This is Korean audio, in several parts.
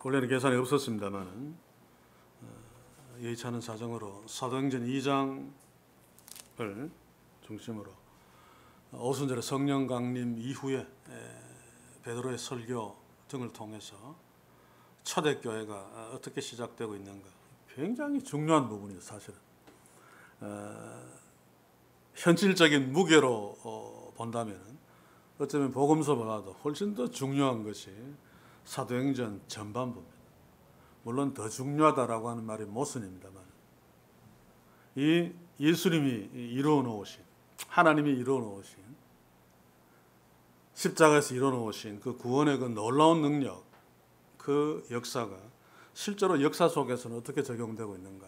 원래는 계산이 없었습니다만 여의치 않은 사정으로 사도행전 2장을 중심으로 오순절의 성령 강림 이후에 베드로의 설교 등을 통해서 초대교회가 어떻게 시작되고 있는가, 굉장히 중요한 부분이에요. 사실은 현실적인 무게로 본다면 어쩌면 복음서보다도 훨씬 더 중요한 것이 사도행전 전반부입니다. 물론 더 중요하다라고 하는 말이 모순입니다만, 이 예수님이 이루어 놓으신, 하나님이 이루어 놓으신, 십자가에서 이루어 놓으신 그 구원의 그 놀라운 능력, 그 역사가 실제로 역사 속에서는 어떻게 적용되고 있는가?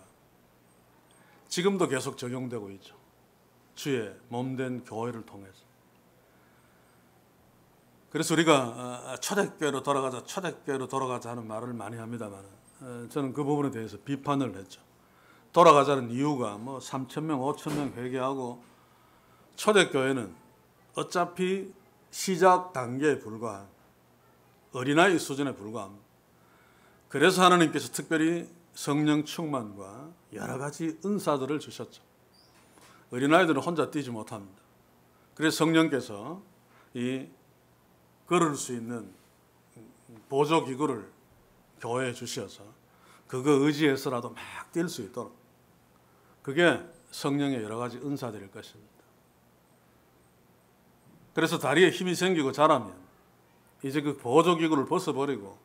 지금도 계속 적용되고 있죠. 주의 몸된 교회를 통해서. 그래서 우리가 초대교회로 돌아가자 하는 말을 많이 합니다만, 저는 그 부분에 대해서 비판을 했죠. 돌아가자는 이유가 3,000명, 5,000명 회개하고, 초대교회는 어차피 시작 단계에 불과한 어린아이 수준에 불과합니다. 그래서 하나님께서 특별히 성령 충만과 여러 가지 은사들을 주셨죠. 어린아이들은 혼자 뛰지 못합니다. 그래서 성령께서 이 걸을 수 있는 보조기구를 교회에 주셔서 그거 의지해서라도 막 뛸 수 있도록, 그게 성령의 여러 가지 은사들일 것입니다. 그래서 다리에 힘이 생기고 자라면 이제 그 보조기구를 벗어버리고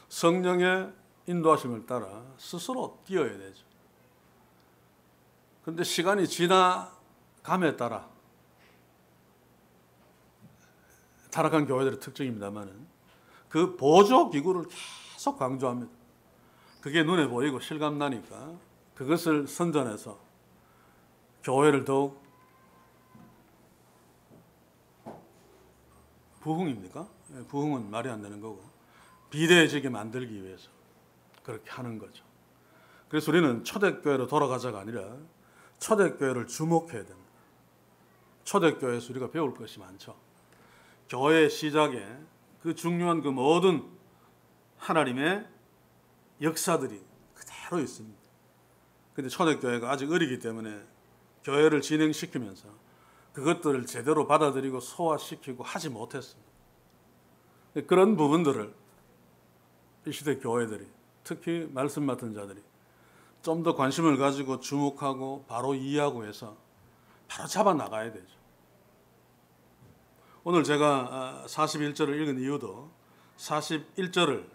성령의 인도하심을 따라 스스로 뛰어야 되죠. 그런데 시간이 지나감에 따라 타락한 교회들의 특징입니다만, 그 보조기구를 계속 강조합니다. 그게 눈에 보이고 실감나니까 그것을 선전해서 교회를 더욱 부흥입니까? 부흥은 말이 안 되는 거고, 비대해지게 만들기 위해서 그렇게 하는 거죠. 그래서 우리는 초대교회로 돌아가자가 아니라 초대교회를 주목해야 됩니다. 초대교회에서 우리가 배울 것이 많죠. 교회의 시작에 그 중요한 그 모든 하나님의 역사들이 그대로 있습니다. 그런데 초대교회가 아직 어리기 때문에 교회를 진행시키면서 그것들을 제대로 받아들이고 소화시키고 하지 못했습니다. 그런 부분들을 이 시대 교회들이, 특히 말씀 맡은 자들이 좀 더 관심을 가지고 주목하고 바로 이해하고 해서 바로 잡아 나가야 되죠. 오늘 제가 41절을 읽은 이유도 41절을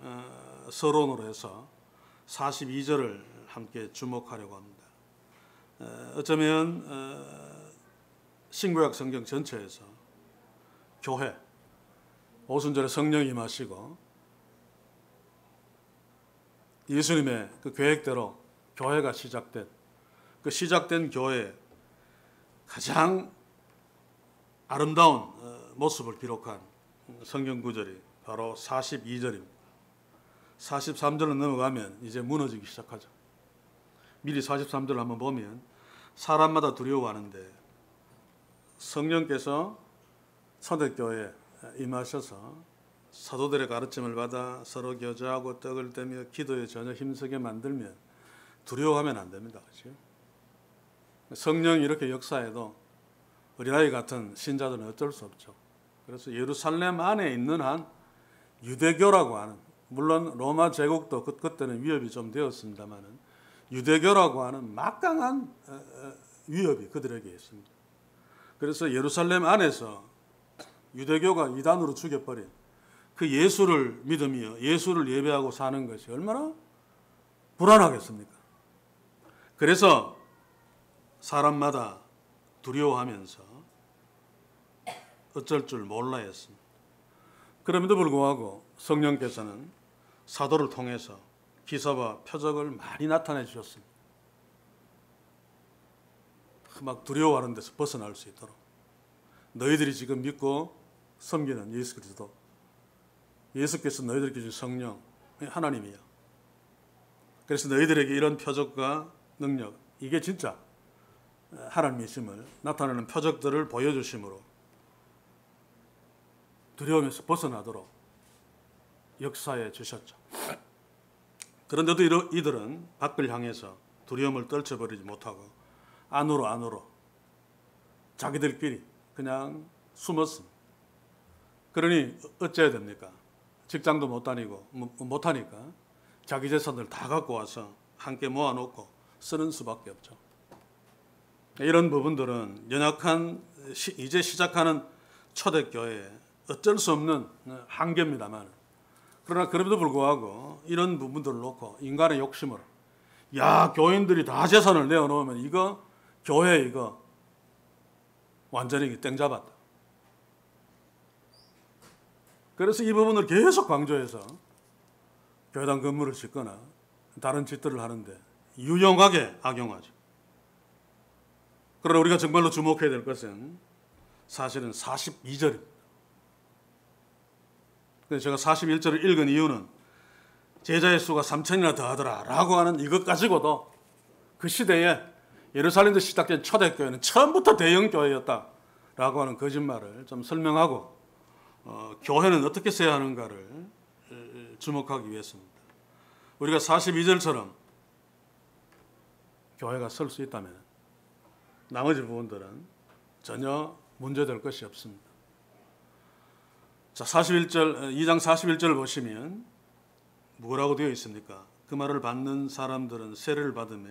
서론으로 해서 42절을 함께 주목하려고 합니다. 어쩌면 신구약 성경 전체에서 교회, 오순절에 성령이 임하시고 예수님의 그 계획대로 교회가 시작된, 그 시작된 교회의 가장 아름다운 모습을 기록한 성경 구절이 바로 42절입니다. 43절로 넘어가면 이제 무너지기 시작하죠. 미리 43절을 한번 보면 사람마다 두려워하는데 성령께서 초대교회에 임하셔서 사도들의 가르침을 받아 서로 교제하고 떡을 떼며 기도에 전혀 힘쓰게 만들면 두려워하면 안 됩니다. 그렇죠? 성령이 이렇게 역사해도 어린아이 같은 신자들은 어쩔 수 없죠. 그래서 예루살렘 안에 있는 한 유대교라고 하는, 물론 로마 제국도 그때는 위협이 좀 되었습니다만 유대교라고 하는 막강한 위협이 그들에게 있습니다. 그래서 예루살렘 안에서 유대교가 이단으로 죽여버린 그 예수를 믿으며 예수를 예배하고 사는 것이 얼마나 불안하겠습니까? 그래서 사람마다 두려워하면서 어쩔 줄 몰라 했습니다. 그럼에도 불구하고 성령께서는 사도를 통해서 기사와 표적을 많이 나타내 주셨습니다. 막 두려워하는 데서 벗어날 수 있도록. 너희들이 지금 믿고 섬기는 예수 그리스도, 예수께서 너희들에게 주신 성령, 하나님이야. 그래서 너희들에게 이런 표적과 능력, 이게 진짜 하나님이심을 나타내는 표적들을 보여주심으로 두려움에서 벗어나도록 역사에 주셨죠. 그런데도 이들은 밖을 향해서 두려움을 떨쳐버리지 못하고 안으로 자기들끼리 그냥 숨었습니다. 그러니 어째야 됩니까? 직장도 못 다니고 못하니까 자기 재산을 다 갖고 와서 함께 모아놓고 쓰는 수밖에 없죠. 이런 부분들은 연약한 이제 시작하는 초대교회에 어쩔 수 없는 한계입니다만, 그러나 그럼에도 불구하고 이런 부분들을 놓고 인간의 욕심으로 교인들이 다 재산을 내어놓으면 이거 교회 이거 완전히 땡 잡았다. 그래서 이 부분을 계속 강조해서 교회당 건물을 짓거나 다른 짓들을 하는데 유용하게 악용하죠. 그러나 우리가 정말로 주목해야 될 것은 사실은 42절입니다. 제가 41절을 읽은 이유는 제자의 수가 3천이나 더하더라 라고 하는 이것 가지고도 그 시대에 예루살렘에서 시작된 초대교회는 처음부터 대형교회였다 라고 하는 거짓말을 좀 설명하고 교회는 어떻게 써야 하는가를 주목하기 위해서입니다. 우리가 42절처럼 교회가 설 수 있다면 나머지 부분들은 전혀 문제될 것이 없습니다. 자, 2장 41절을 보시면 뭐라고 되어 있습니까? 그 말을 받는 사람들은 세례를 받으며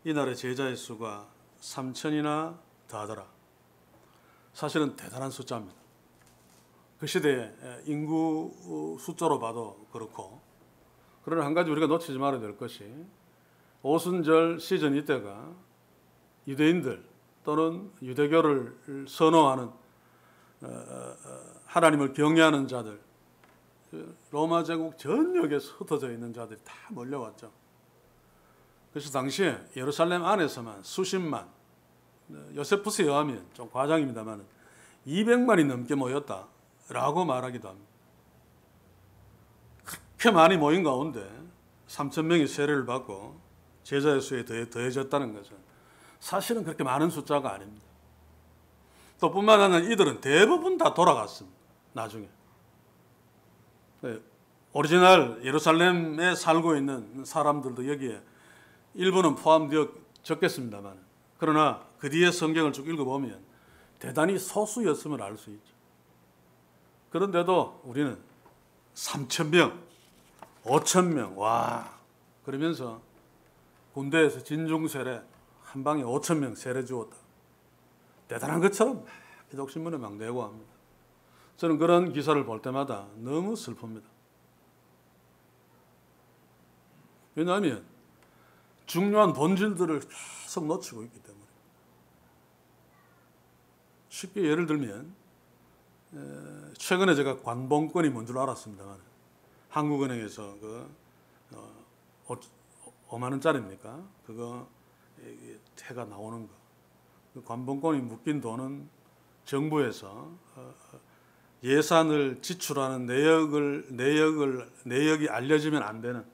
이날의 제자의 수가 3천이나 더하더라. 사실은 대단한 숫자입니다. 그 시대의 인구 숫자로 봐도 그렇고, 그러나 한 가지 우리가 놓치지 말아야 될 것이 오순절 시즌 이때가 유대인들 또는 유대교를 선호하는 하나님을 경외하는 자들, 로마 제국 전역에서 흩어져 있는 자들이 다 몰려왔죠. 그래서 당시에 예루살렘 안에서만 수십만, 요세푸스에 의하면 좀 과장입니다만 200만이 넘게 모였다라고 말하기도 합니다. 그렇게 많이 모인 가운데 3천 명이 세례를 받고 제자의 수에 더해졌다는 것은 사실은 그렇게 많은 숫자가 아닙니다. 또 뿐만 아니라 이들은 대부분 다 돌아갔습니다. 나중에. 오리지널 예루살렘에 살고 있는 사람들도 여기에 일부는 포함되었겠습니다만, 그러나 그 뒤에 성경을 쭉 읽어보면 대단히 소수였음을 알 수 있죠. 그런데도 우리는 3,000명, 5,000명, 그러면서 군대에서 진중세례 한 방에 5,000명 세례 주었다. 대단한 것처럼 기독신문에 막 내고 합니다. 저는 그런 기사를 볼 때마다 너무 슬픕니다. 왜냐하면 중요한 본질들을 계속 놓치고 있기 때문에. 쉽게 예를 들면 최근에 제가 관봉권이 뭔 줄 알았습니다만 한국은행에서 5만 원짜리입니까? 그거 태가 나오는 거. 그 관봉권이 묶인 돈은 정부에서 예산을 지출하는 내역이 알려지면 안 되는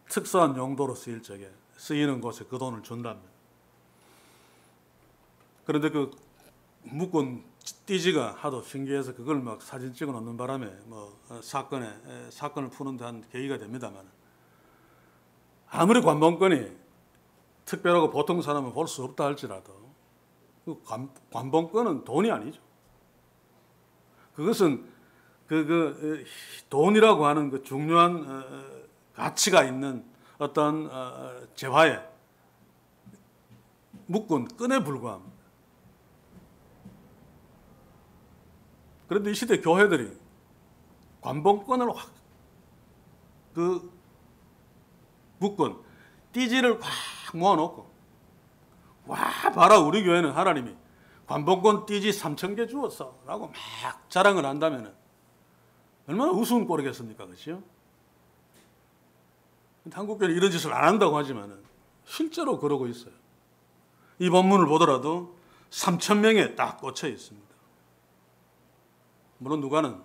특수한 용도로 쓰이는 곳에 그 돈을 준답니다. 그런데 그 묶은 띠지가 하도 신기해서 그걸 막 사진 찍어 놓는 바람에 사건을 푸는 데 한 계기가 됩니다만, 아무리 관봉권이 특별하고 보통 사람은 볼 수 없다 할지라도 그 관봉권은 돈이 아니죠. 그것은 돈이라고 하는 그 중요한 가치가 있는 어떤 재화에 묶은 끈에 불과합니다. 그런데 이 시대 교회들이 관봉권을 묶은 띠지를 확 모아놓고, 봐라 우리 교회는 하나님이 관봉권 띠지 3,000개 주었어 라고 막 자랑을 한다면 얼마나 우스운 꼴이겠습니까? 그렇죠? 한국교회는 이런 짓을 안 한다고 하지만 실제로 그러고 있어요. 이 본문을 보더라도 3,000명에 딱 꽂혀 있습니다. 물론 누가는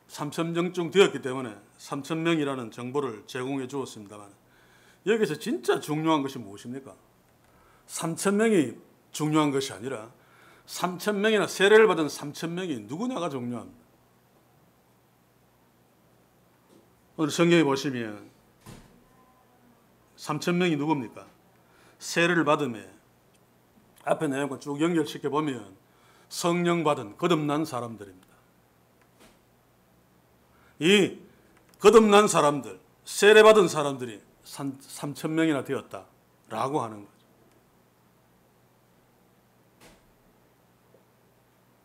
3,000명쯤 되었기 때문에 3,000명이라는 정보를 제공해 주었습니다만, 여기서 진짜 중요한 것이 무엇입니까? 3,000명이 중요한 것이 아니라 3,000명이나 세례를 받은 3,000명이 누구냐가 중요합니다. 오늘 성경에 보시면 3,000명이 누굽니까? 세례를 받음에 앞에 내용과 쭉 연결시켜 보면 성령 받은 거듭난 사람들입니다. 이 거듭난 사람들, 세례 받은 사람들이 3,000명이나 되었다라고 하는 거죠.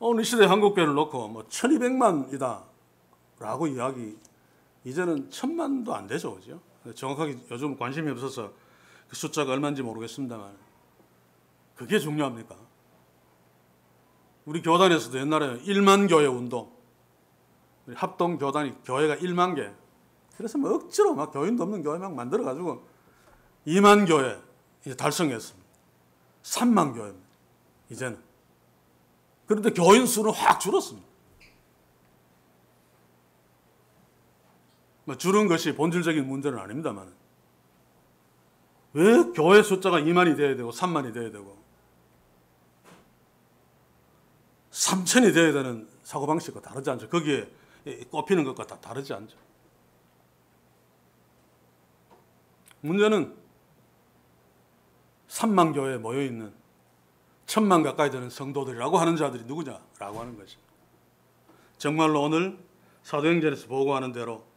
오늘 시대 한국교회를 놓고 뭐 1,200만이다 라고 이야기, 이제는 1,000만도 안 되죠, 그죠? 정확하게 요즘 관심이 없어서 그 숫자가 얼마인지 모르겠습니다만, 그게 중요합니까? 우리 교단에서도 옛날에 1만 교회 운동, 합동 교단이 교회가 1만 개, 그래서 뭐 억지로 막 교인도 없는 교회 막 만들어가지고 2만 교회 이제 달성했습니다. 3만 교회입니다, 이제는. 그런데 교인 수는 확 줄었습니다. 뭐 줄은 것이 본질적인 문제는 아닙니다만, 왜 교회 숫자가 2만이 돼야 되고 3만이 돼야 되고 3천이 돼야 되는 사고방식과 다르지 않죠? 거기에 꼽히는 것과 다 다르지 않죠? 문제는 3만 교회에 모여있는 1,000만 가까이 되는 성도들이라고 하는 자들이 누구냐라고 하는 것입니다. 정말로 오늘 사도행전에서 보고하는 대로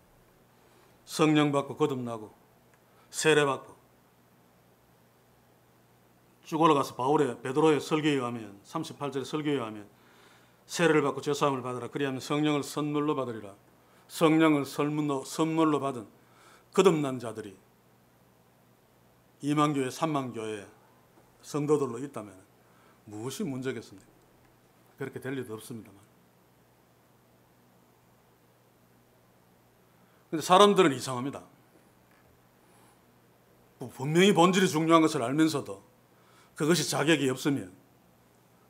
성령 받고 거듭나고 세례 받고 쭉 올라가서 바울의 베드로의 설교에 의하면 38절의 설교에 의하면 세례를 받고 죄사함을 받으라. 그리하면 성령을 선물로 받으리라. 성령을 선물로 받은 거듭난 자들이 2만 교회, 3만 교회 성도들로 있다면 무엇이 문제겠습니까? 그렇게 될 리도 없습니다만. 그런데 사람들은 이상합니다. 분명히 본질이 중요한 것을 알면서도 그것이 자격이 없으면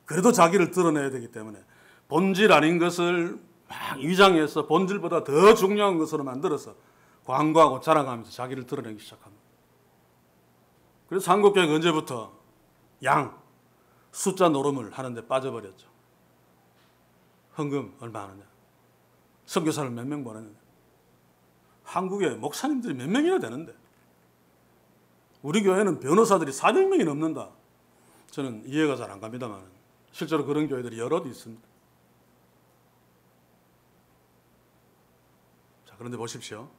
그래도 자기를 드러내야 되기 때문에 본질 아닌 것을 막 위장해서 본질보다 더 중요한 것으로 만들어서 광고하고 자랑하면서 자기를 드러내기 시작합니다. 그래서 한국교회가 언제부터 숫자 노름을 하는데 빠져버렸죠. 헌금 얼마 하느냐, 선교사를 몇 명 보내느냐, 한국에 목사님들이 몇 명이나 되는데 우리 교회는 변호사들이 400명이 넘는다. 저는 이해가 잘 안 갑니다만 실제로 그런 교회들이 여럿 있습니다. 자, 그런데 보십시오.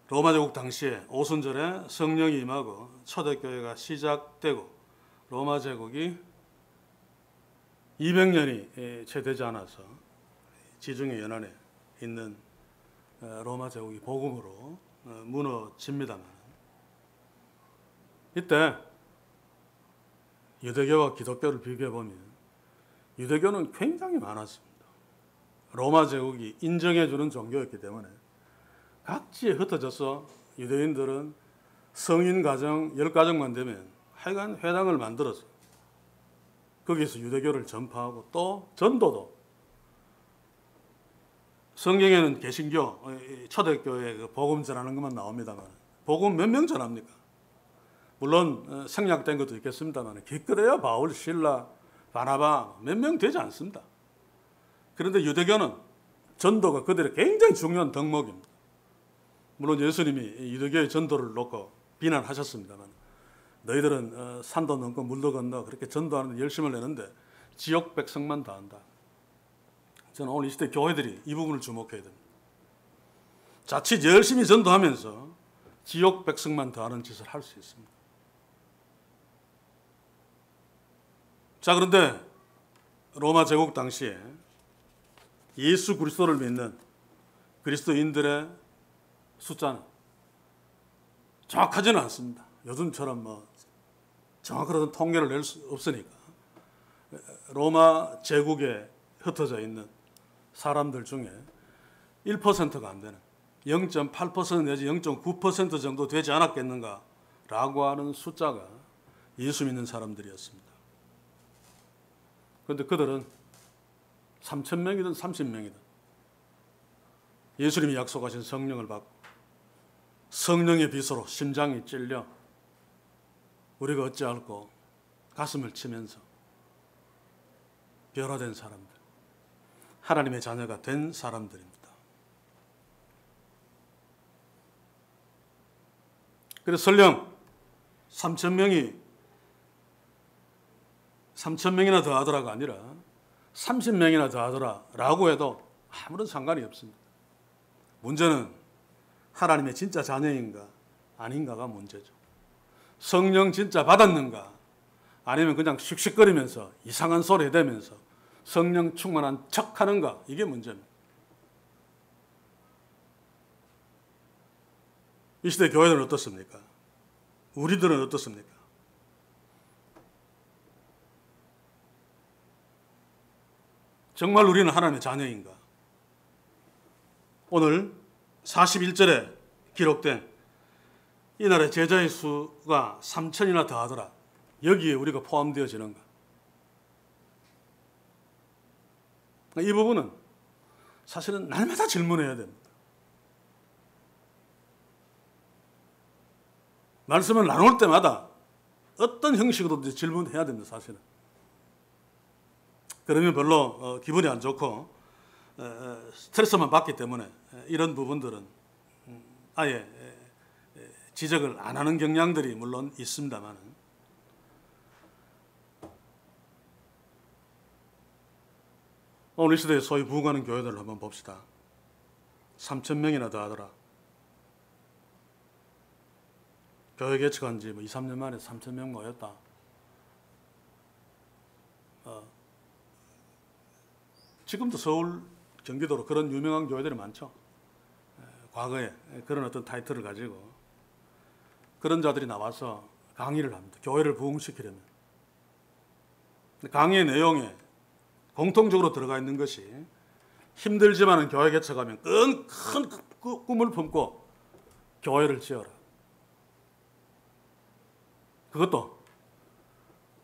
로마 제국 당시에 오순절에 성령이 임하고 초대교회가 시작되고 로마 제국이 200년이 채 되지 않아서 지중해 연안에 있는 로마 제국이 복음으로 무너집니다만, 이때 유대교와 기독교를 비교해보면 유대교는 굉장히 많았습니다. 로마 제국이 인정해주는 종교였기 때문에 각지에 흩어져서 유대인들은 성인 가정 10가정만 되면 하여간 회당을 만들어서 거기서 유대교를 전파하고 또 전도도, 성경에는 개신교, 초대교회 그 복음 전하는 것만 나옵니다만 복음 몇 명 전합니까? 물론 생략된 것도 있겠습니다만 기껏해야 바울, 실라, 바나바 몇 명 되지 않습니다. 그런데 유대교는 전도가 그들의 굉장히 중요한 덕목입니다. 물론 예수님이 유대교의 전도를 놓고 비난하셨습니다만 너희들은 산도 넘고 물도 건너 그렇게 전도하는 데 열심을 내는데 지역 백성만 다 한다. 저는 오늘 이 시대 교회들이 이 부분을 주목해야 됩니다. 자칫 열심히 전도하면서 지역 백성만 더 하는 짓을 할 수 있습니다. 자, 그런데 로마 제국 당시에 예수 그리스도를 믿는 그리스도인들의 숫자는 정확하지는 않습니다. 요즘처럼 뭐 정확한 통계를 낼 수 없으니까 로마 제국에 흩어져 있는 사람들 중에 1%가 안 되는 0.8% 내지 0.9% 정도 되지 않았겠는가라고 하는 숫자가 예수 믿는 사람들이었습니다. 그런데 그들은 3,000명이든 30명이든 예수님이 약속하신 성령을 받고 성령의 빛으로 심장이 찔려 우리가 어찌할꼬 가슴을 치면서 변화된 사람들, 하나님의 자녀가 된 사람들입니다. 그래서 설령 3,000명이나 더 하더라가 아니라 30명이나 더 하더라라고 해도 아무런 상관이 없습니다. 문제는 하나님의 진짜 자녀인가 아닌가가 문제죠. 성령 진짜 받았는가 아니면 그냥 씩씩거리면서 이상한 소리 해대면서 성령 충만한 척하는가, 이게 문제입니다. 이 시대 교회들은 어떻습니까? 우리들은 어떻습니까? 정말 우리는 하나님의 자녀인가? 오늘 41절에 기록된 이날의 제자의 수가 3,000이나 더하더라. 여기에 우리가 포함되어지는가? 이 부분은 사실은 날마다 질문해야 됩니다. 말씀을 나눌 때마다 어떤 형식으로든 질문해야 됩니다. 사실은. 그러면 별로 기분이 안 좋고 스트레스만 받기 때문에 이런 부분들은 아예 지적을 안 하는 경향들이 물론 있습니다만, 오늘 시대에 소위 부흥하는 교회들을 한번 봅시다. 3,000명이나 더 하더라. 교회 개척한 지 2, 3년 만에 3,000명 모였다. 지금도 서울, 경기도로 그런 유명한 교회들이 많죠. 과거에 그런 어떤 타이틀을 가지고 그런 자들이 나와서 강의를 합니다. 교회를 부흥시키려면. 강의의 내용에 공통적으로 들어가 있는 것이 힘들지만은 교회 개척하면 큰 꿈을 품고 교회를 지어라. 그것도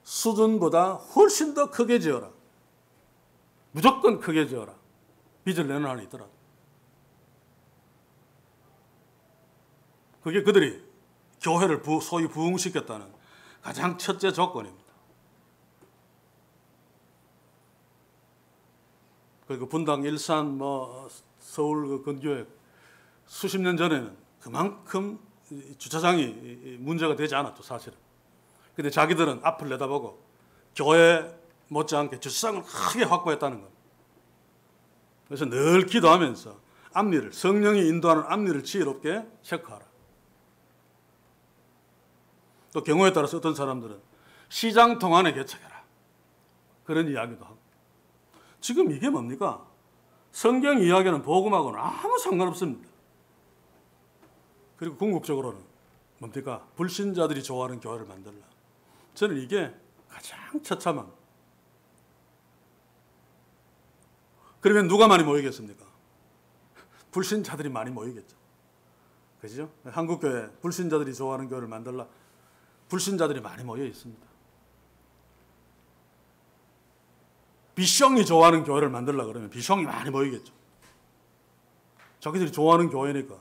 수준보다 훨씬 더 크게 지어라. 무조건 크게 지어라. 빚을 내는 한이 있더라도. 그게 그들이 교회를 소위 부흥시켰다는 가장 첫째 조건입니다. 그리고 분당, 일산, 서울 근교에 수십 년 전에는 그만큼 주차장이 문제가 되지 않았죠, 사실은. 근데 자기들은 앞을 내다보고 교회 못지않게 주차장을 크게 확보했다는 겁니다. 그래서 늘 기도하면서 앞일을, 성령이 인도하는 앞일을 지혜롭게 체크하라. 또 경우에 따라서 어떤 사람들은 시장통 안에 개척해라. 그런 이야기도 하고. 지금 이게 뭡니까? 성경 이야기는 복음하고는 아무 상관없습니다. 그리고 궁극적으로는 뭡니까? 불신자들이 좋아하는 교회를 만들라. 저는 이게 가장 처참합니다. 그러면 누가 많이 모이겠습니까? 불신자들이 많이 모이겠죠. 그죠? 한국교회 불신자들이 좋아하는 교회를 만들라. 불신자들이 많이 모여 있습니다. 비숑이 좋아하는 교회를 만들라 그러면 비숑이 많이 모이겠죠. 자기들이 좋아하는 교회니까.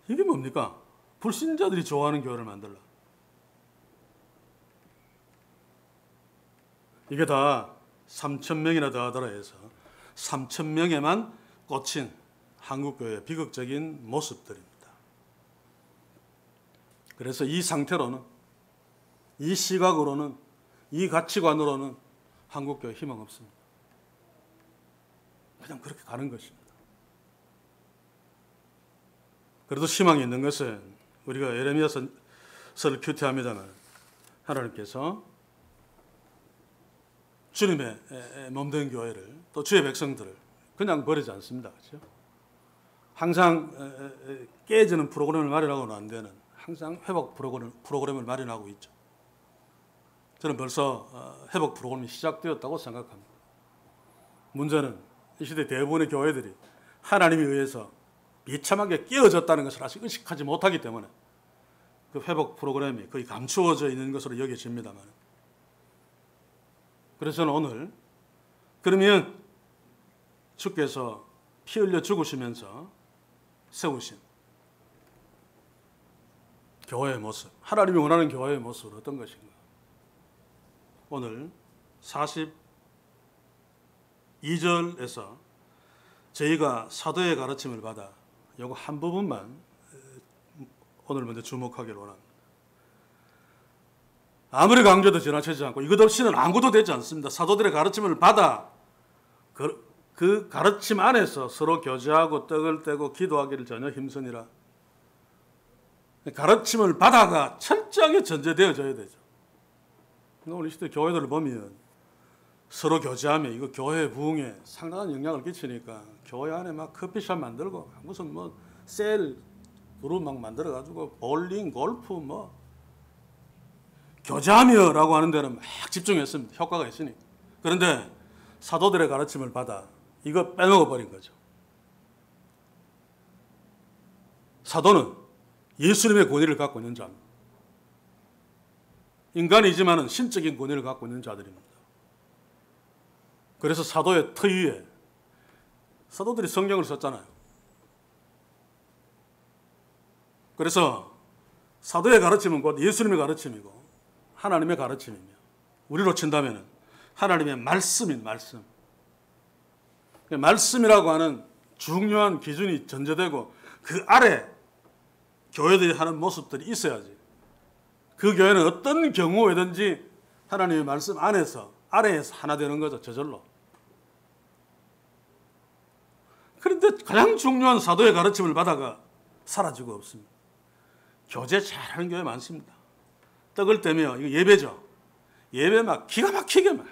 이게 뭡니까? 불신자들이 좋아하는 교회를 만들라. 이게 다 3,000명이나 더 하더라 해서 3,000명에만 꽂힌 한국교회의 비극적인 모습들입니다. 그래서 이 상태로는, 이 시각으로는, 이 가치관으로는 한국교회 희망 없습니다. 그냥 그렇게 가는 것입니다. 그래도 희망이 있는 것은 우리가 예레미야서를 큐티합니다만 하나님께서 주님의 몸된 교회를 또 주의 백성들을 그냥 버리지 않습니다. 그렇죠? 항상 깨지는 프로그램을 마련하고는 안 되는, 항상 회복 프로그램을 마련하고 있죠. 저는 벌써 회복 프로그램이 시작되었다고 생각합니다. 문제는 이 시대 대부분의 교회들이 하나님에 의해서 비참하게 깨어졌다는 것을 아직 의식하지 못하기 때문에 그 회복 프로그램이 거의 감추어져 있는 것으로 여겨집니다만, 그래서 저는 오늘 그러면 주께서 피 흘려 죽으시면서 세우신 교회의 모습, 하나님이 원하는 교회의 모습은 어떤 것인가? 오늘 42절에서 저희가 사도의 가르침을 받아 요거 한 부분만 오늘 먼저 주목하기를 원합니다. 아무리 강조도 지나치지 않고 이것 없이는 아무것도 되지 않습니다. 사도들의 가르침을 받아 그 가르침 안에서 서로 교제하고 떡을 떼고 기도하기를 전혀 힘쓰니라. 가르침을 받아가 철저하게 전제되어져야 되죠. 오늘 이 시대 교회들을 보면 서로 교제하면 이거 교회 부흥에 상당한 영향을 끼치니까 교회 안에 막 커피숍 만들고 무슨 뭐 셀 그룹 막 만들어가지고 볼링, 골프 뭐 교제하며라고 하는 데는 막 집중했습니다. 효과가 있으니까. 그런데 사도들의 가르침을 받아 이거 빼먹어 버린 거죠. 사도는 예수님의 권위를 갖고 있는 자입니다. 인간이지만은 신적인 권위를 갖고 있는 자들입니다. 그래서 사도의 터위에 사도들이 성경을 썼잖아요. 그래서 사도의 가르침은 곧 예수님의 가르침이고 하나님의 가르침이며 우리로 친다면 하나님의 말씀인 말씀. 말씀이라고 하는 중요한 기준이 전제되고 그 아래 교회들이 하는 모습들이 있어야지. 그 교회는 어떤 경우에든지 하나님의 말씀 안에서 아래에서 하나 되는 거죠. 저절로. 그런데 가장 중요한 사도의 가르침을 받아가 사라지고 없습니다. 교제 잘하는 교회 많습니다. 떡을 떼며 이거 예배죠. 예배 막 기가 막히게 막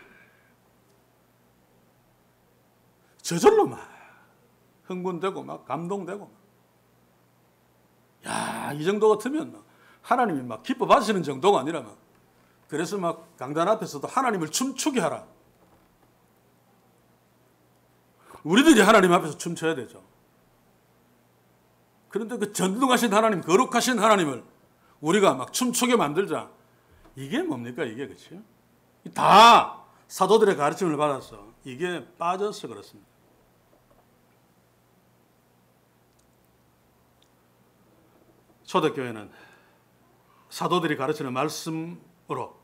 저절로 막 흥분되고 막 감동되고 야, 이 정도 같으면 하나님이 막 기뻐 받으시는 정도가 아니라 막 그래서 막 강단 앞에서도 하나님을 춤추게 하라. 우리들이 하나님 앞에서 춤춰야 되죠. 그런데 그 전능하신 하나님, 거룩하신 하나님을 우리가 막 춤추게 만들자. 이게 뭡니까 이게 그렇죠? 다 사도들의 가르침을 받아서 이게 빠져서 그렇습니다. 초대교회는 사도들이 가르치는 말씀으로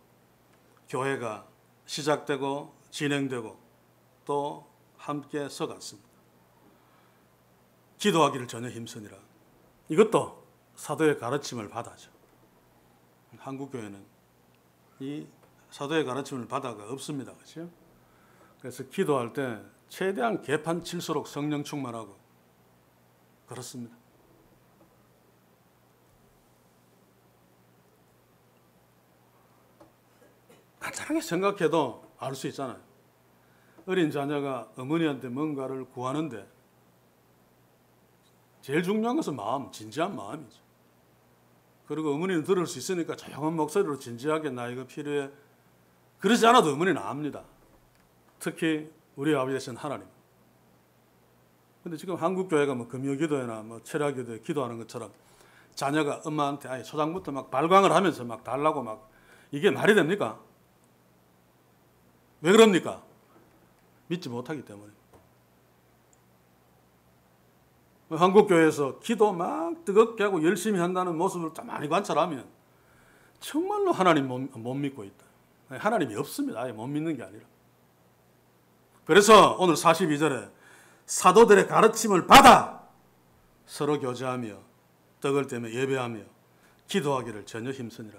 교회가 시작되고 진행되고 또 함께 서갔습니다. 기도하기를 전혀 힘쓰니라. 이것도 사도의 가르침을 받아죠. 한국교회는 이 사도의 가르침을 받아가 없습니다. 그렇죠? 그래서 기도할 때 최대한 개판 칠수록 성령 충만하고 그렇습니다. 간단하게 생각해도 알 수 있잖아요. 어린 자녀가 어머니한테 뭔가를 구하는데 제일 중요한 것은 마음, 진지한 마음이죠. 그리고 어머니는 들을 수 있으니까 조용한 목소리로 진지하게 나 이거 필요해. 그러지 않아도 어머니는 압니다. 특히 우리 아버지 되신 하나님. 근데 지금 한국교회가 뭐 금요기도회나 뭐 철야기도회 기도하는 것처럼 자녀가 엄마한테 아예 초장부터 막 발광을 하면서 막 달라고 막 이게 말이 됩니까? 왜 그럽니까? 믿지 못하기 때문에. 한국교회에서 기도 막 뜨겁게 하고 열심히 한다는 모습을 좀 많이 관찰하면 정말로 하나님 못 믿고 있다. 하나님이 없습니다. 아예 못 믿는 게 아니라. 그래서 오늘 42절에 사도들의 가르침을 받아 서로 교제하며 떡을 떼며 예배하며 기도하기를 전혀 힘쓰니라.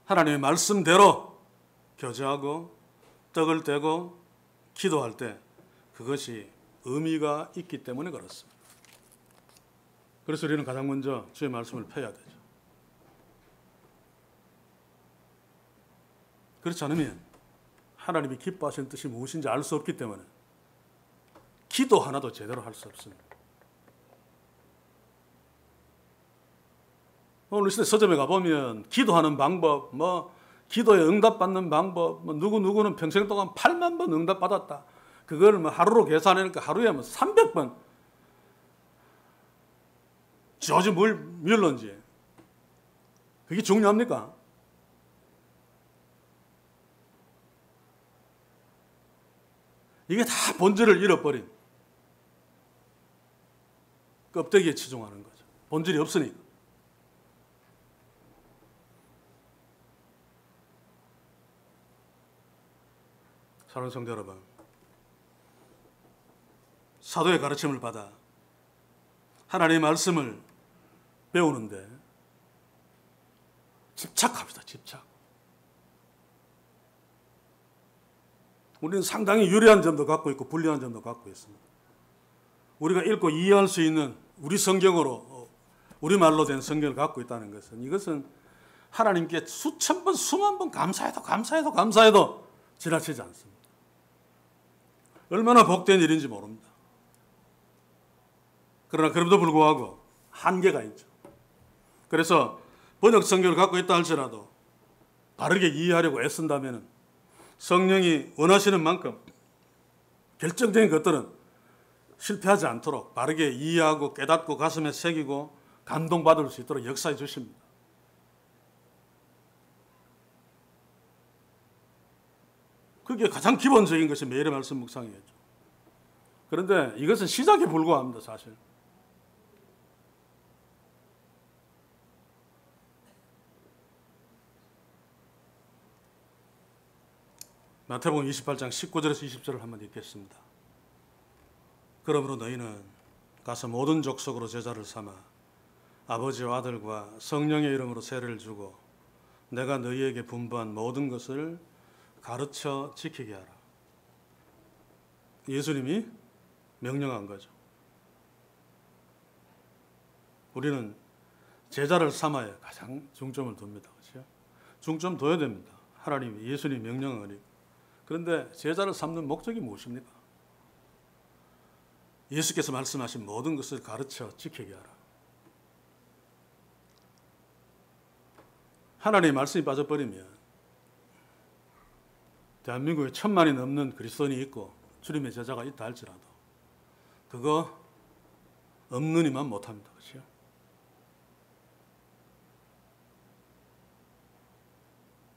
하나님의 말씀대로 교제하고 떡을 떼고 기도할 때 그것이 의미가 있기 때문에 그렇습니다. 그래서 우리는 가장 먼저 주의 말씀을 펴야 되죠. 그렇지 않으면 하나님이 기뻐하시는 뜻이 무엇인지 알 수 없기 때문에 기도 하나도 제대로 할 수 없습니다. 오늘 시대 서점에 가보면 기도하는 방법, 뭐 기도에 응답받는 방법, 뭐 누구누구는 평생 동안 8만 번 응답받았다. 그걸 뭐 하루로 계산하니까 하루에 뭐 300번 조지 뮬런지 그게 중요합니까? 이게 다 본질을 잃어버린 껍데기에 치중하는 거죠. 본질이 없으니까. 사랑하는 성도 여러분, 사도의 가르침을 받아 하나님의 말씀을 배우는데 집착합시다. 집착. 우리는 상당히 유리한 점도 갖고 있고 불리한 점도 갖고 있습니다. 우리가 읽고 이해할 수 있는 우리 성경으로 우리말로 된 성경을 갖고 있다는 것은 이것은 하나님께 수천 번 수만 번 감사해도 지나치지 않습니다. 얼마나 복된 일인지 모릅니다. 그러나 그럼에도 불구하고 한계가 있죠. 그래서 번역 성경을 갖고 있다 할지라도 바르게 이해하려고 애쓴다면 성령이 원하시는 만큼 결정적인 것들은 실패하지 않도록 바르게 이해하고 깨닫고 가슴에 새기고 감동받을 수 있도록 역사해 주십니다. 그게 가장 기본적인 것이 매일의 말씀 묵상이겠죠. 그런데 이것은 시작에 불과합니다. 사실. 마태복음 28장 19절에서 20절을 한번 읽겠습니다. 그러므로 너희는 가서 모든 족속으로 제자를 삼아 아버지와 아들과 성령의 이름으로 세례를 주고 내가 너희에게 분부한 모든 것을 가르쳐 지키게 하라. 예수님이 명령한 거죠. 우리는 제자를 삼아야 가장 중점을 둡니다. 그렇죠? 중점 둬야 됩니다. 하나님이 예수님이 명령한 거니까. 그런데 제자를 삼는 목적이 무엇입니까? 예수께서 말씀하신 모든 것을 가르쳐 지키게 하라. 하나님의 말씀이 빠져버리면 대한민국에 1000만이 넘는 그리스도인이 있고 주님의 제자가 있다 할지라도 그거 없느니만 못합니다. 그렇죠?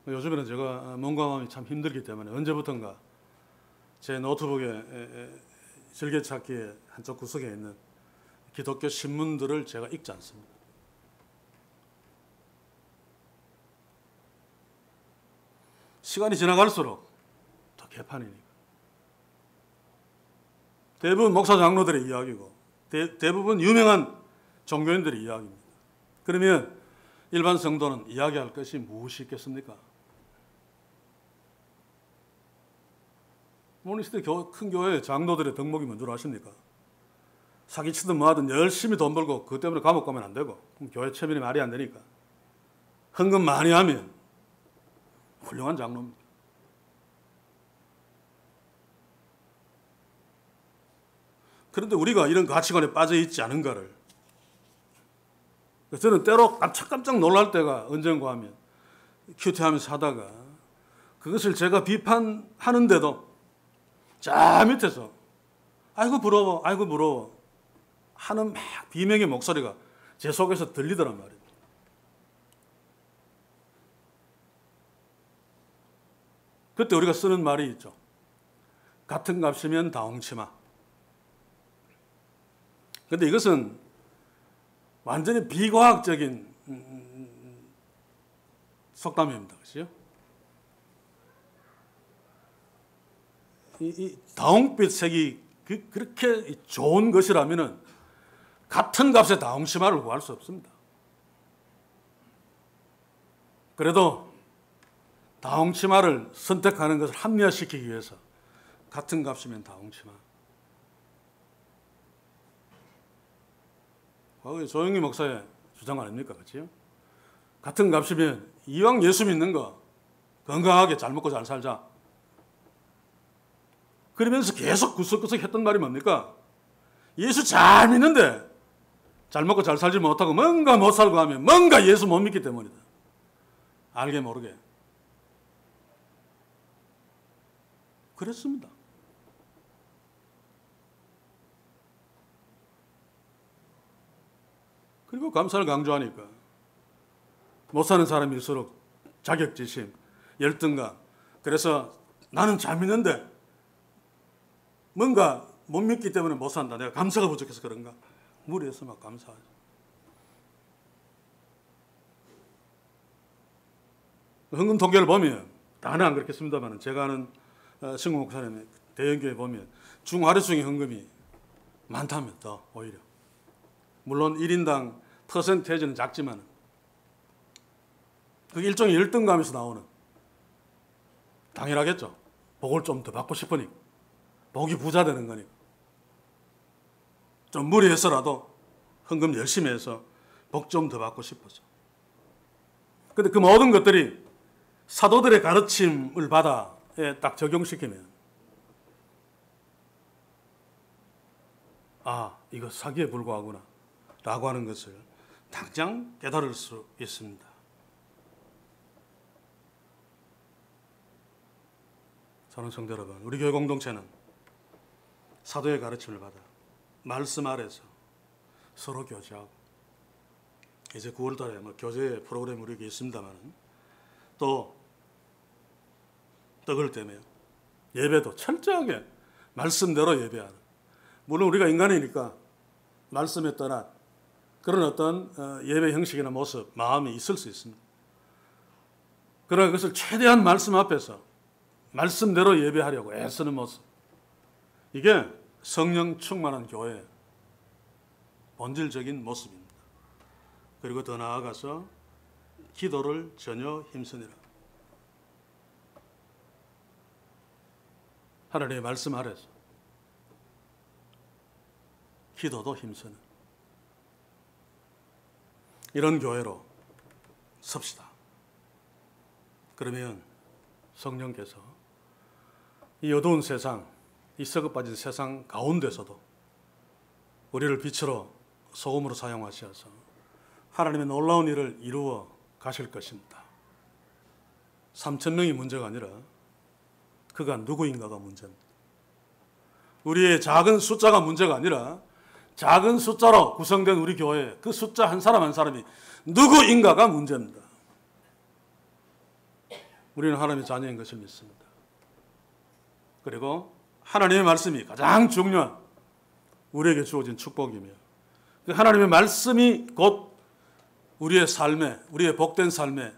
요즘에는 제가 몸과 마음이 참 힘들기 때문에 언제부턴가 제 노트북에 즐겨찾기에 한쪽 구석에 있는 기독교 신문들을 제가 읽지 않습니다. 시간이 지나갈수록 더 개판이니까. 대부분 목사 장로들의 이야기고 대부분 유명한 종교인들의 이야기입니다. 그러면 일반 성도는 이야기할 것이 무엇이 있겠습니까? 오늘 시대 큰 교회 장로들의 덕목이 뭔 줄 아십니까? 사기치든 뭐하든 열심히 돈 벌고 그것 때문에 감옥 가면 안 되고 그럼 교회 체면이 말이 안 되니까 헌금 많이 하면 훌륭한 장로입니다. 그런데 우리가 이런 가치관에 빠져 있지 않은가를 저는 때로 깜짝깜짝 놀랄 때가 언젠가 하면 큐티하면서 하다가 그것을 제가 비판하는데도 저 밑에서 아이고 부러워 하는 막 비명의 목소리가 제 속에서 들리더란 말입니다. 그때 우리가 쓰는 말이 있죠. 같은 값이면 다홍치마. 그런데 이것은 완전히 비과학적인 속담입니다. 그렇죠? 이 다홍빛 색이 그렇게 좋은 것이라면 같은 값에 다홍치마를 구할 수 없습니다. 그래도 다홍치마를 선택하는 것을 합리화시키기 위해서 같은 값이면 다홍치마. 조영희 목사의 주장 아닙니까? 그렇죠? 같은 값이면 이왕 예수 믿는 거 건강하게 잘 먹고 잘 살자. 그러면서 계속 구석구석 했던 말이 뭡니까? 예수 잘 믿는데 잘 먹고 잘 살지 못하고 뭔가 못 살고 하면 뭔가 예수 못 믿기 때문이다. 알게 모르게. 그랬습니다. 그리고 감사를 강조하니까 못 사는 사람일수록 자격지심, 열등감. 그래서 나는 잘 믿는데 뭔가 못 믿기 때문에 못 산다. 내가 감사가 부족해서 그런가? 무리해서 막 감사하죠. 헌금 통계를 보면 다는 안 그렇겠습니다만 제가 아는 신구 목사님의 대형교회 보면 중하류층의 헌금이 많다면 더 오히려 물론 1인당 퍼센테이지는 작지만 그 일종의 열등감에서 나오는, 당연하겠죠. 복을 좀 더 받고 싶으니까. 복이 부자 되는 거니까. 좀 무리해서라도 헌금 열심히 해서 복 좀 더 받고 싶어서. 근데 그 모든 것들이 사도들의 가르침을 받아 딱 적용시키면, 아, 이거 사기에 불과하구나 라고 하는 것을 당장 깨달을 수 있습니다. 사랑하는 성도 여러분, 우리 교회 공동체는 사도의 가르침을 받아 말씀 아래서 서로 교제하고, 이제 9월 달에 교제 프로그램 우리에게 있습니다만, 또 떡을 떼며 예배도 철저하게 말씀대로 예배하는, 물론 우리가 인간이니까 말씀에 따라 그런 어떤 예배 형식이나 모습, 마음이 있을 수 있습니다. 그러나 그것을 최대한 말씀 앞에서 말씀대로 예배하려고 애쓰는 모습, 이게 성령 충만한 교회의 본질적인 모습입니다. 그리고 더 나아가서 기도를 전혀 힘쓰니라. 하나님의 말씀 아래서 기도도 힘쓰는 이런 교회로 섭시다. 그러면 성령께서 이 어두운 세상, 이 썩어 빠진 세상 가운데서도 우리를 빛으로 소금으로 사용하셔서 하나님의 놀라운 일을 이루어 가실 것입니다. 3,000명이 문제가 아니라 그가 누구인가가 문제입니다. 우리의 작은 숫자가 문제가 아니라 작은 숫자로 구성된 우리 교회, 그 숫자 한 사람 한 사람이 누구인가가 문제입니다. 우리는 하나님의 자녀인 것을 믿습니다. 그리고 하나님의 말씀이 가장 중요한 우리에게 주어진 축복이며, 그 하나님의 말씀이 곧 우리의 삶에, 우리의 복된 삶에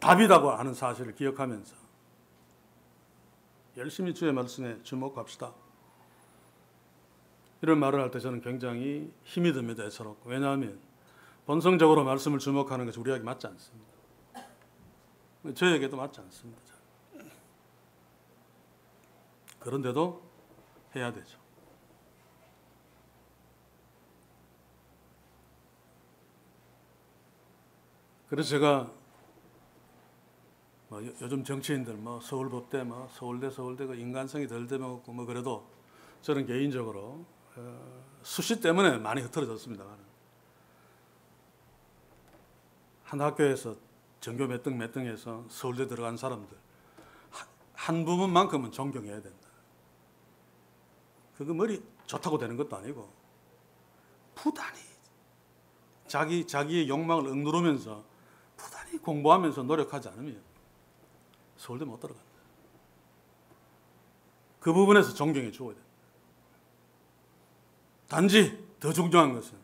답이라고 하는 사실을 기억하면서 열심히 주의 말씀에 주목합시다. 이런 말을 할 때 저는 굉장히 힘이 듭니다. 애처롭고. 왜냐하면 본성적으로 말씀을 주목하는 것이 우리에게 맞지 않습니다. 저에게도 맞지 않습니다. 그런데도 해야 되죠. 그래서 제가 요즘 정치인들 서울법대, 서울대 그 인간성이 덜 되면 그래도 저는 개인적으로 수시 때문에 많이 흐트러졌습니다. 한 학교에서 전교 몇 등해서 서울대 들어간 사람들 한 부분만큼은 존경해야 된다. 그거 머리 좋다고 되는 것도 아니고 부단히 자기의 욕망을 억누르면서 부단히 공부하면서 노력하지 않으면 서울대 못 들어간다. 그 부분에서 존경해 주어야 된다. 단지 더 중요한 것은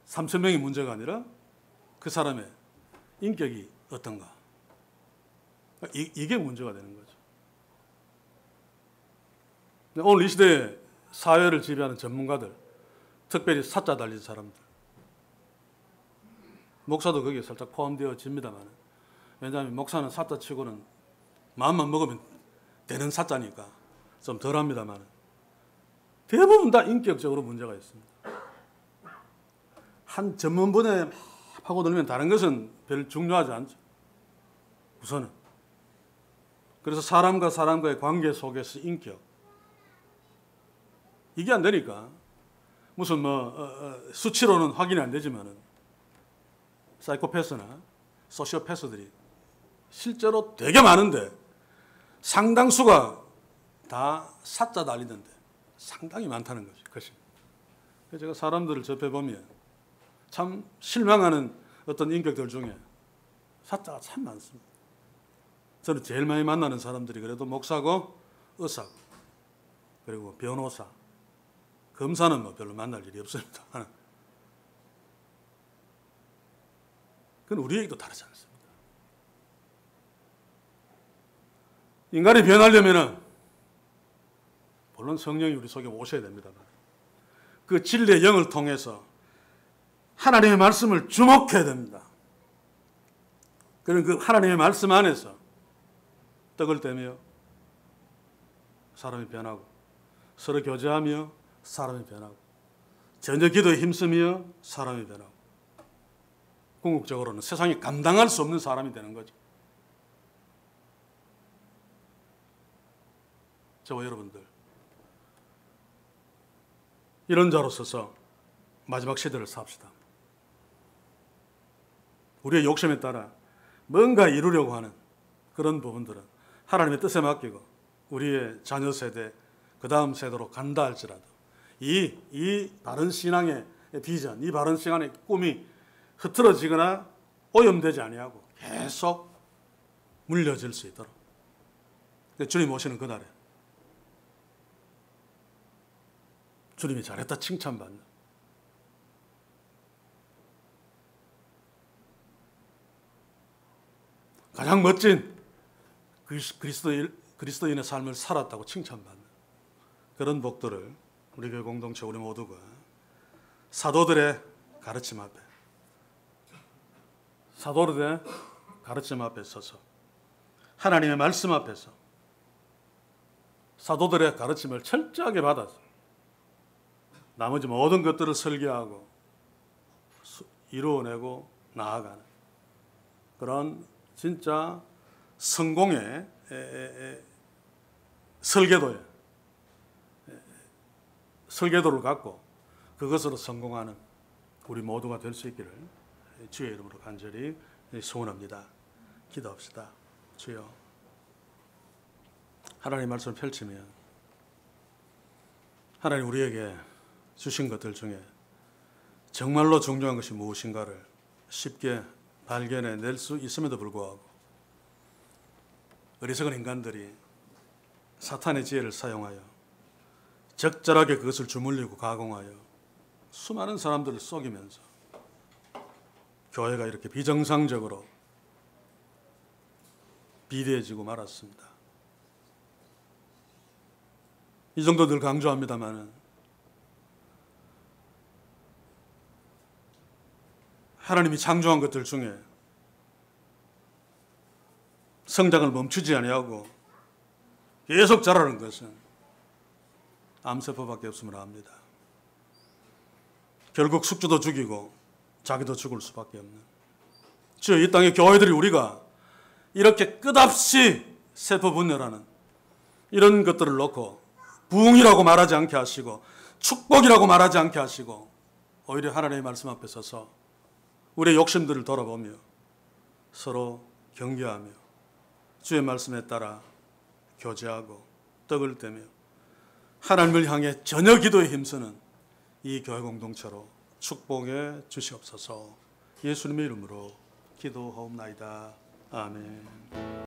3,000명이 문제가 아니라 그 사람의 인격이 어떤가. 이게 문제가 되는 거죠. 오늘 이 시대에 사회를 지배하는 전문가들, 특별히 사자 달린 사람들, 목사도 거기에 살짝 포함되어집니다만, 왜냐하면 목사는 사자 치고는 마음만 먹으면 되는 사자니까 좀 덜합니다만, 대부분 다 인격적으로 문제가 있습니다. 한 전문 분야에 파고들면 다른 것은 별 중요하지 않죠. 우선은. 그래서 사람과 사람과의 관계 속에서 인격, 이게 안 되니까 무슨 수치로는 확인이 안 되지만은 사이코패스나 소시오패스들이 실제로 되게 많은데 상당수가 다 사자 달리는데 상당히 많다는 것이. 그래서 제가 사람들을 접해보면 참 실망하는 어떤 인격들 중에 사자가 참 많습니다. 저는 제일 많이 만나는 사람들이 그래도 목사고 의사고 그리고 변호사, 검사는 별로 만날 일이 없습니다. 그건 우리에게도 다르지 않습니다. 인간이 변하려면 물론 성령이 우리 속에 오셔야 됩니다만 그 진리의 영을 통해서 하나님의 말씀을 주목해야 됩니다. 그런 그 하나님의 말씀 안에서 떡을 떼며 사람이 변하고, 서로 교제하며 사람이 변하고, 전혀 기도에 힘쓰며 사람이 변하고, 궁극적으로는 세상이 감당할 수 없는 사람이 되는 거죠. 저와 여러분들, 이런 자로 서서 마지막 시대를 삽시다. 우리의 욕심에 따라 뭔가 이루려고 하는 그런 부분들은 하나님의 뜻에 맡기고 우리의 자녀 세대, 그 다음 세대로 간다 할지라도 이 바른 신앙의 비전, 이 바른 신앙의 꿈이 흐트러지거나 오염되지 아니하고 계속 물려질 수 있도록 주님 오시는 그날에 주님이 잘했다 칭찬받는, 가장 멋진 그리스도인의 삶을 살았다고 칭찬받는 그런 복들을 우리 교회 공동체 우리 모두가 사도들의 가르침 앞에, 사도들의 가르침 앞에 서서 하나님의 말씀 앞에서 사도들의 가르침을 철저하게 받아서 나머지 모든 것들을 설계하고 이루어내고 나아가는 그런 진짜 성공의 설계도를 갖고 그것으로 성공하는 우리 모두가 될 수 있기를 주의 이름으로 간절히 소원합니다. 기도합시다. 주여, 하나님의 말씀을 펼치면 하나님 우리에게 주신 것들 중에 정말로 중요한 것이 무엇인가를 쉽게 발견해낼 수 있음에도 불구하고 어리석은 인간들이 사탄의 지혜를 사용하여 적절하게 그것을 주물리고 가공하여 수많은 사람들을 속이면서 교회가 이렇게 비정상적으로 비대해지고 말았습니다. 이 정도 늘 강조합니다만 하나님이 창조한 것들 중에 성장을 멈추지 아니하고 계속 자라는 것은 암세포밖에 없음을 압니다. 결국 숙주도 죽이고 자기도 죽을 수밖에 없는, 주여, 이 땅의 교회들이 우리가 이렇게 끝없이 세포 분열하는 이런 것들을 놓고 부흥이라고 말하지 않게 하시고 축복이라고 말하지 않게 하시고 오히려 하나님의 말씀 앞에 서서 우리의 욕심들을 돌아보며 서로 경계하며 주의 말씀에 따라 교제하고 떡을 떼며 하나님을 향해 전혀 기도에 힘쓰는 이 교회 공동체로 축복해 주시옵소서. 예수님의 이름으로 기도하옵나이다. 아멘.